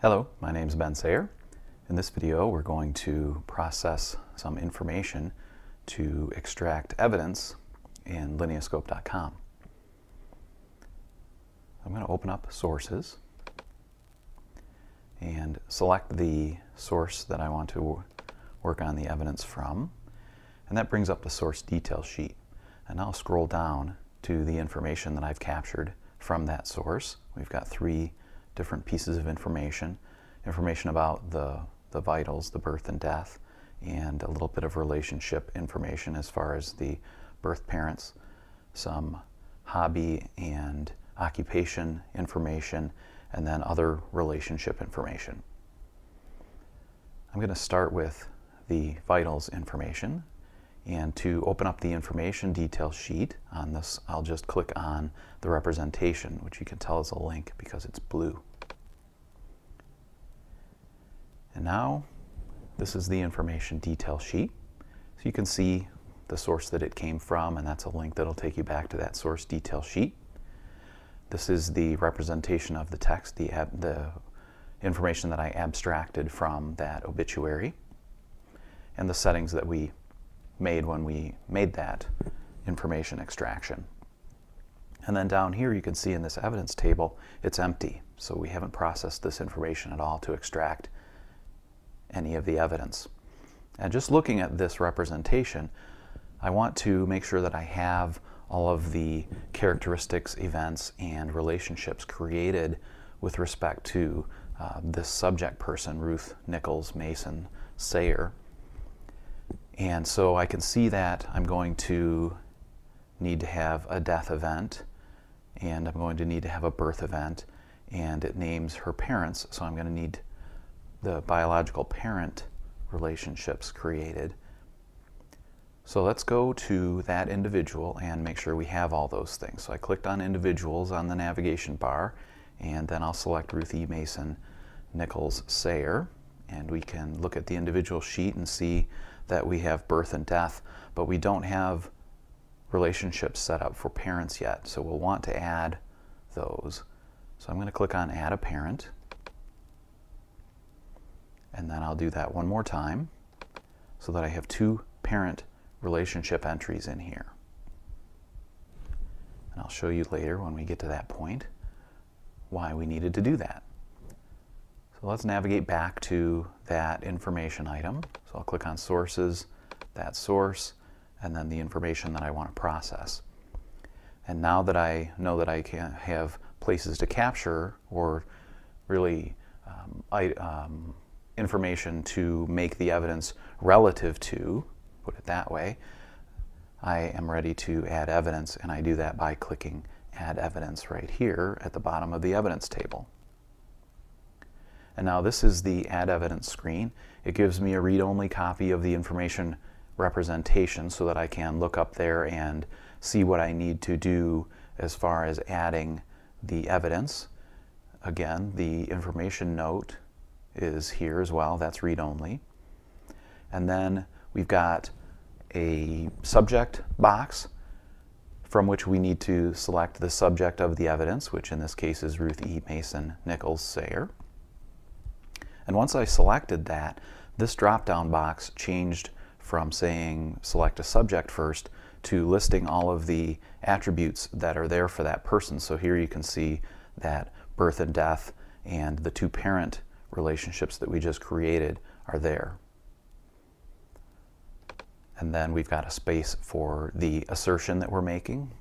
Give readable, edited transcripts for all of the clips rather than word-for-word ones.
Hello, my name is Ben Sayer. In this video, we're going to process some information to extract evidence in Lineascope.com. I'm going to open up Sources and select the source that I want to work on the evidence from, and that brings up the source detail sheet. And I'll scroll down to the information that I've captured from that source. We've got three different pieces of information about the vitals, the birth and death, and a little bit of relationship information as far as the birth parents, some hobby and occupation information, and then other relationship information. I'm going to start with the vitals information, and to open up the information detail sheet on this, I'll just click on the representation, which you can tell is a link because it's blue. And now this is the information detail sheet. So you can see the source that it came from, and that's a link that'll take you back to that source detail sheet. This is the representation of the text, the information that I abstracted from that obituary, and the settings that we made when we made that information extraction. And then down here you can see in this evidence table it's empty, so we haven't processed this information at all to extract any of the evidence. And just looking at this representation, I want to make sure that I have all of the characteristics, events, and relationships created with respect to this subject person, Ruth Nichols Mason Sayer. And so I can see that I'm going to need to have a death event, and I'm going to need to have a birth event, and it names her parents, so I'm going to need the biological parent relationships created. So let's go to that individual and make sure we have all those things. So I clicked on individuals on the navigation bar, and then I'll select Ruth E. Mason Nichols Sayer, and we can look at the individual sheet and see that we have birth and death, but we don't have relationships set up for parents yet, so we'll want to add those. So I'm going to click on Add a Parent, and then I'll do that one more time so that I have two parent relationship entries in here. And I'll show you later when we get to that point why we needed to do that. So let's navigate back to that information item. So I'll click on Sources, that source, and then the information that I want to process. And now that I know that I can have places to capture, or really information to make the evidence relative to, put it that way, I am ready to add evidence, and I do that by clicking Add Evidence right here at the bottom of the evidence table. And now this is the Add Evidence screen. It gives me a read-only copy of the information representation so that I can look up there and see what I need to do as far as adding the evidence. Again, the information note is here as well. That's read-only. And then we've got a subject box from which we need to select the subject of the evidence, which in this case is Ruth E. Mason Nichols Sayer. And once I selected that, this drop-down box changed from saying select a subject first to listing all of the attributes that are there for that person. So here you can see that birth and death and the two parent relationships that we just created are there. And then we've got a space for the assertion that we're making,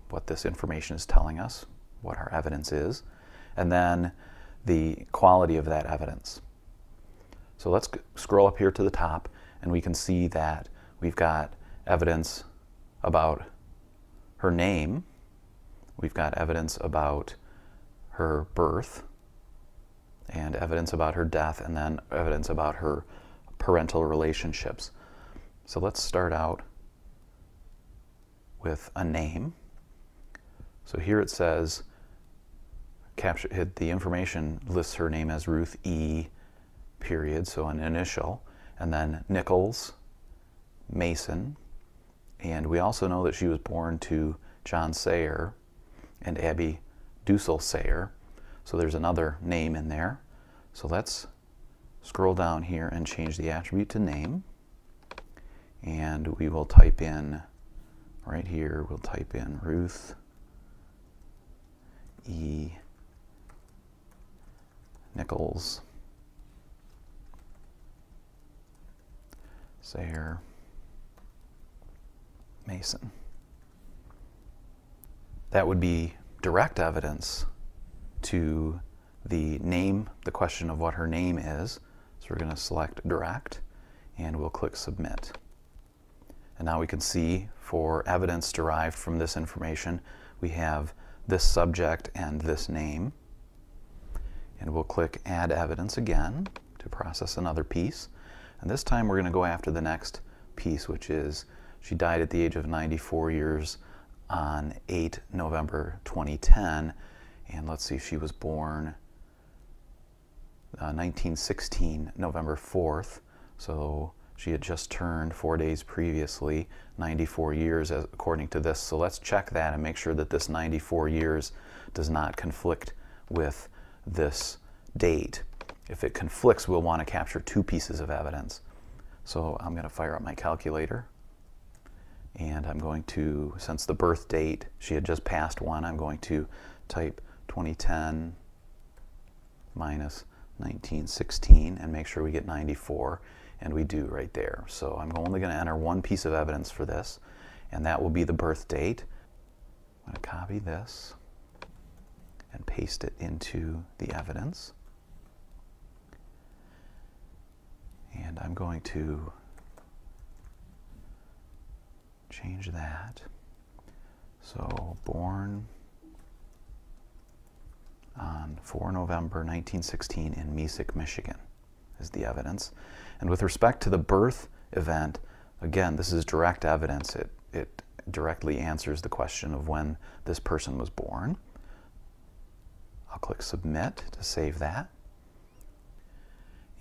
what this information is telling us, what our evidence is, and then the quality of that evidence. So let's scroll up here to the top, and we can see that we've got evidence about her name, we've got evidence about her birth, and evidence about her death, and then evidence about her parental relationships. So let's start out with a name. So here it says, the information lists her name as Ruth E. period, so an initial, and then Nichols Mason, and we also know that she was born to John Sayer and Abby Dussel Sayer, so there's another name in there. So let's scroll down here and change the attribute to name. And we will type in, right here, we'll type in Ruth E. Nichols Sayer Mason. That would be direct evidence to the name, the question of what her name is. So we're going to select direct and we'll click submit. And now we can see for evidence derived from this information, we have this subject and this name. And we'll click add evidence again to process another piece. And this time we're going to go after the next piece, which is she died at the age of 94 years on 8 November 2010. And let's see, she was born 1916, November 4th. So she had just turned 4 days previously 94 years according to this. So let's check that and make sure that this 94 years does not conflict with this date. If it conflicts, we'll want to capture two pieces of evidence. So I'm going to fire up my calculator. And I'm going to, since the birth date, she had just passed one, I'm going to type 2010 minus 1916 and make sure we get 94. And we do right there. So I'm only going to enter one piece of evidence for this, and that will be the birth date. I'm going to copy this and paste it into the evidence. And I'm going to change that. So born on 4 November 1916 in Mesick, Michigan is the evidence. And with respect to the birth event, again, this is direct evidence. It directly answers the question of when this person was born. I'll click submit to save that.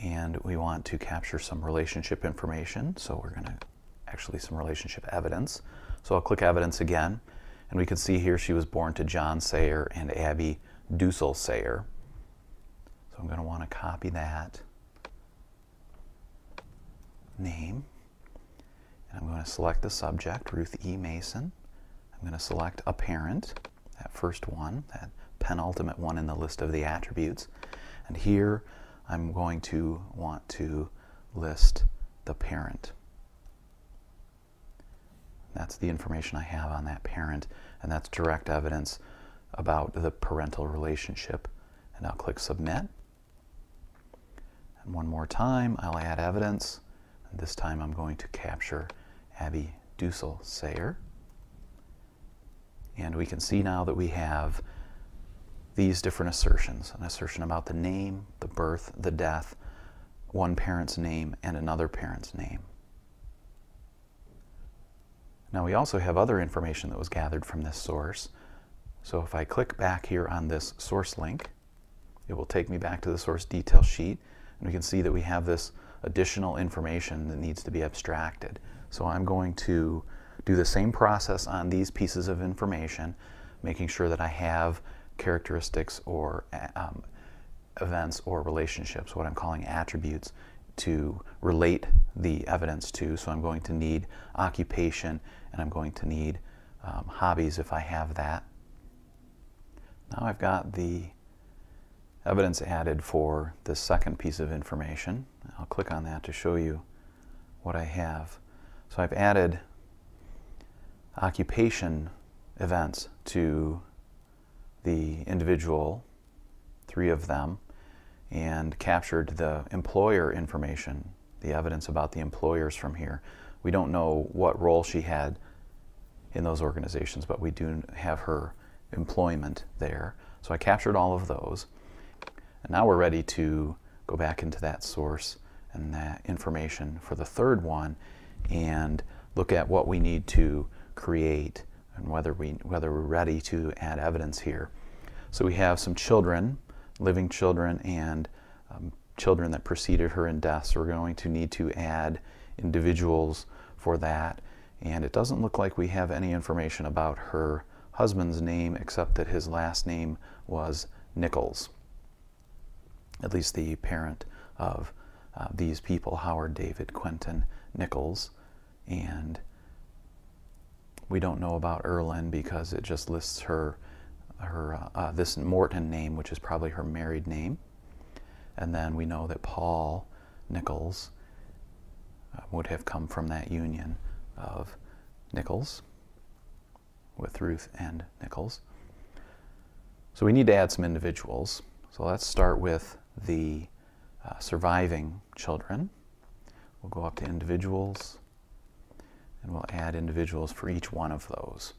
And we want to capture some relationship information. So we're going to actually some relationship evidence. So I'll click evidence again. And we can see here she was born to John Sayer and Abby Dussel Sayer. So I'm going to want to copy that name. And I'm going to select the subject, Ruth E. Mason. I'm going to select a parent, that first one, that penultimate one in the list of the attributes. And here I'm going to want to list the parent. That's the information I have on that parent, and that's direct evidence about the parental relationship. And I'll click submit. And one more time, I'll add evidence. And this time I'm going to capture Abby Dussel Sayer. And we can see now that we have these different assertions. An assertion about the name, the birth, the death, one parent's name, and another parent's name. Now we also have other information that was gathered from this source. So if I click back here on this source link, it will take me back to the source detail sheet, and we can see that we have this additional information that needs to be abstracted. So I'm going to do the same process on these pieces of information, making sure that I have characteristics or events or relationships, what I'm calling attributes, to relate the evidence to. So I'm going to need occupation, and I'm going to need hobbies if I have that. Now I've got the evidence added for the second piece of information. I'll click on that to show you what I have. So I've added occupation events to the individual, 3 of them, and captured the employer information, the evidence about the employers from here. We don't know what role she had in those organizations, but we do have her employment there. So I captured all of those. And now we're ready to go back into that source and that information for the third one and look at what we need to create and whether we're ready to add evidence here. So we have some children, living children, and children that preceded her in death. So we're going to need to add individuals for that. And it doesn't look like we have any information about her husband's name except that his last name was Nichols. at least the parent of these people, Howard, David, Quentin, Nichols. And we don't know about Erlyn because it just lists her this Morton name, which is probably her married name. And then we know that Paul Nichols would have come from that union of Nichols with Ruth and Nichols. So we need to add some individuals. So let's start with the surviving children. We'll go up to individuals, and we'll add individuals for each one of those.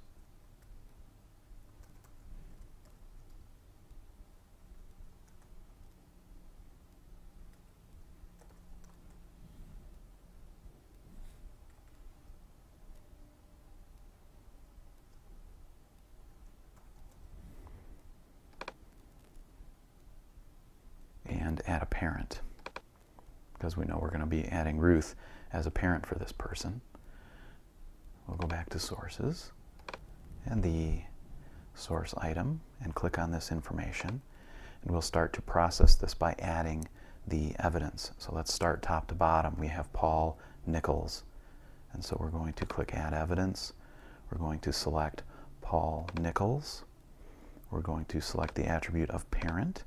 And add a parent, because we know we're going to be adding Ruth as a parent for this person. We'll go back to sources and the source item and click on this information, and we'll start to process this by adding the evidence. So let's start top to bottom. We have Paul Nichols, and so we're going to click Add Evidence. We're going to select Paul Nichols. We're going to select the attribute of parent,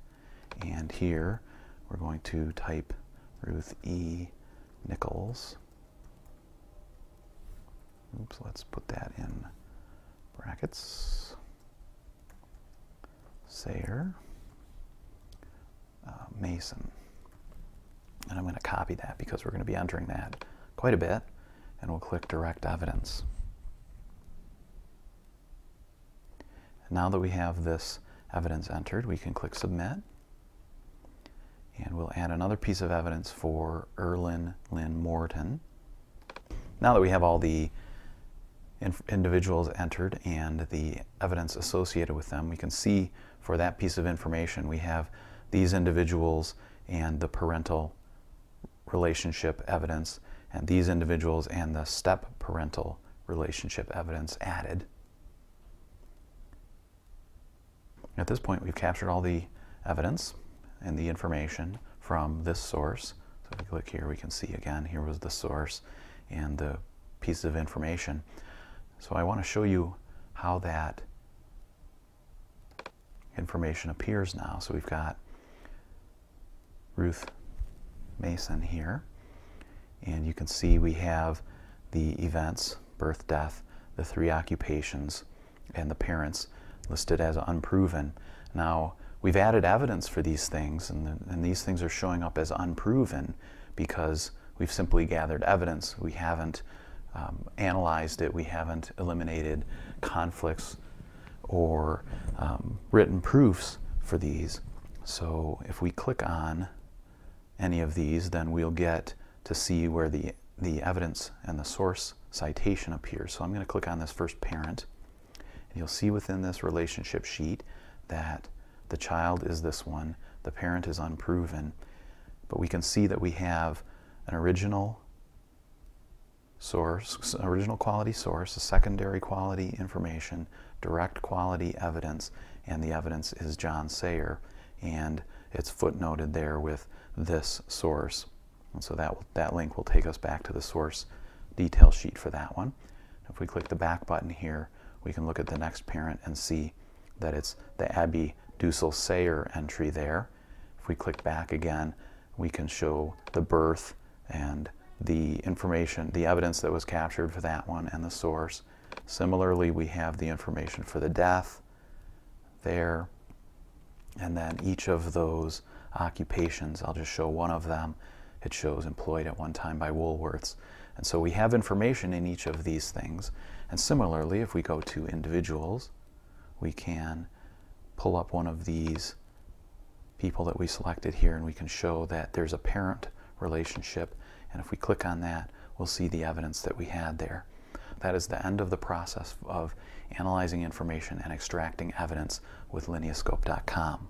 and here we're going to type Ruth E. Nichols. Oops, let's put that in brackets. Sayer Mason. And I'm going to copy that because we're going to be entering that quite a bit. And we'll click Direct Evidence. And now that we have this evidence entered, we can click Submit. And we'll add another piece of evidence for Erlyn Lynn Morton. Now that we have all the individuals entered and the evidence associated with them, we can see for that piece of information we have these individuals and the parental relationship evidence, and these individuals and the step-parental relationship evidence added. At this point, we've captured all the evidence and the information from this source. So if we click here, we can see again, here was the source and the piece of information. So I want to show you how that information appears now. So we've got Ruth Mason here, and you can see we have the events, birth, death, the 3 occupations, and the parents listed as unproven. Now, we've added evidence for these things, and these things are showing up as unproven because we've simply gathered evidence. We haven't analyzed it. We haven't eliminated conflicts or written proofs for these. So if we click on any of these, then we'll get to see where the evidence and the source citation appears. So I'm going to click on this first parent, and you'll see within this relationship sheet that the child is this one, the parent is unproven, but we can see that we have an original source, original quality source, a secondary quality information, direct quality evidence, and the evidence is John Sayer, and it's footnoted there with this source. And so that link will take us back to the source detail sheet for that one. If we click the back button here, we can look at the next parent and see that it's the Abby Dussel Sayer entry there. If we click back again, we can show the birth and the information, the evidence that was captured for that one and the source. Similarly, we have the information for the death there, and then each of those occupations, I'll just show one of them. It shows employed at one time by Woolworths. And so we have information in each of these things. And similarly, if we go to individuals, we can pull up one of these people that we selected here, and we can show that there's a parent relationship. And if we click on that, we'll see the evidence that we had there. That is the end of the process of analyzing information and extracting evidence with Lineascope.com.